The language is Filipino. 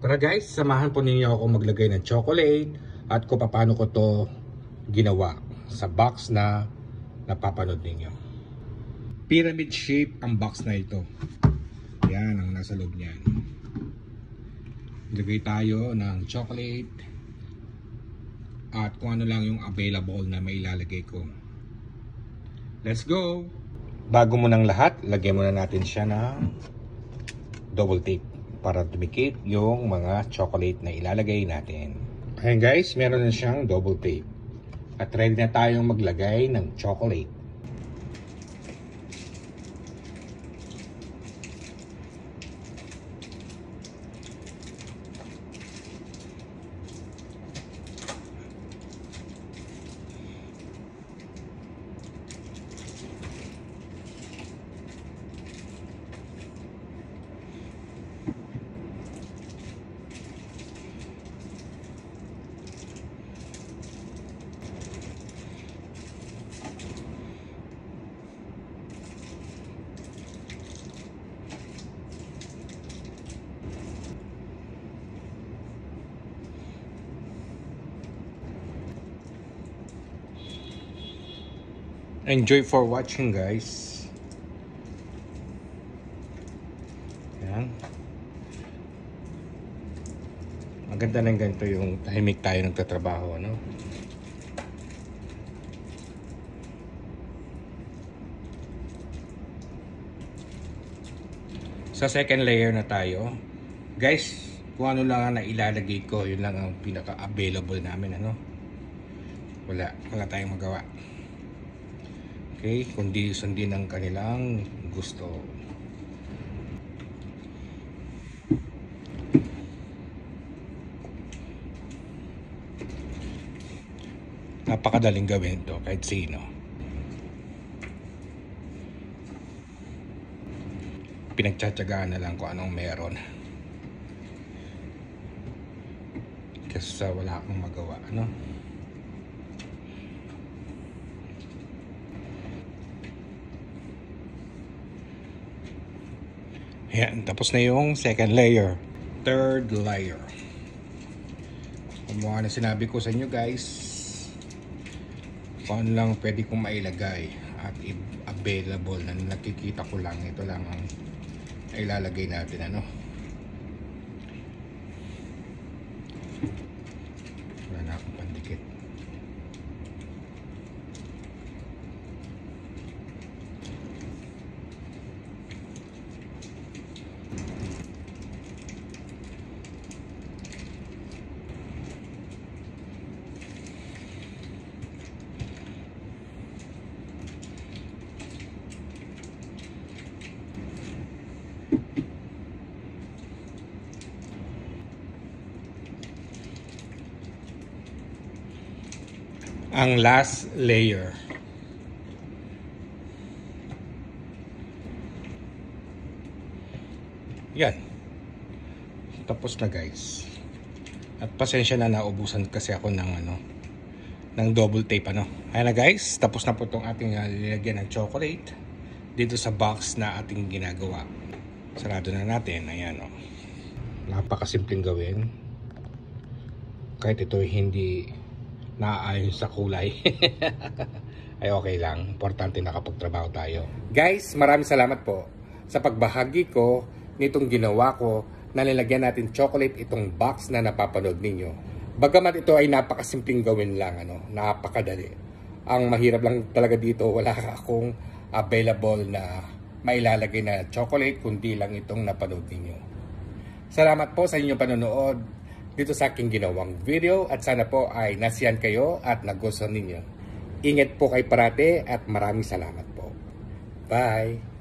Tara guys, samahan po ninyo ako maglagay ng chocolate at kung paano ko to ginawa sa box na napapanood ninyo. Pyramid shape ang box na ito. Yan ang nasa loob niyan. Lagay tayo ng chocolate at kung ano lang yung available na mailalagay ko. Let's go! Bago mo ng lahat, lagyan muna natin siya ng double tape para dumikit yung mga chocolate na ilalagay natin. Ayan guys, meron na siyang double tape. At ready na tayong maglagay ng chocolate. Enjoy for watching guys. Yan. Maganda ng ganito yung tahimik tayo nagtatrabaho, no? Sa second layer na tayo. Guys, kung ano lang na ilalagay ko, yun lang ang pinaka-available namin, ano? Wala tayong magawa. Okay, kundi sundin ang kanilang gusto. Napakadaling gawin ito kahit sino. Pinagtsatsagaan na lang kung anong meron. Kasi wala akong magawa, ano? Ayan, tapos na yung second layer. Third layer. Kumuha na sinabi ko sa inyo guys. Kung ano lang pwede kong mailagay at available na nakikita ko lang. Ito lang ang ilalagay natin, ano. Wala na akong pandikit. Ang last layer. Yan. Tapos na guys. At pasensya na naubusan kasi ako ng double tape, ano. Ayan na guys, tapos na po itong ating nilagyan ng chocolate dito sa box na ating ginagawa. Sarado na natin. Ayan, oh. Napakasimpleng gawin. Kahit ito hindi naaayon sa kulay ay okay lang. Importante nakapagtrabaho tayo. Guys, maraming salamat po sa pagbahagi ko nitong ginawa ko na nilagyan natin chocolate itong box na napapanood ninyo. Bagamat ito ay napakasimpleng gawin lang, ano, napakadali. Ang mahirap lang talaga dito, wala akong available na mailalagay na chocolate kundi lang itong napanood ninyo. Salamat po sa inyong panonood dito sa aking ginawang video at sana po ay nasiyan kayo at nagustuhan ninyo. Ingat po kayo parate at maraming salamat po. Bye!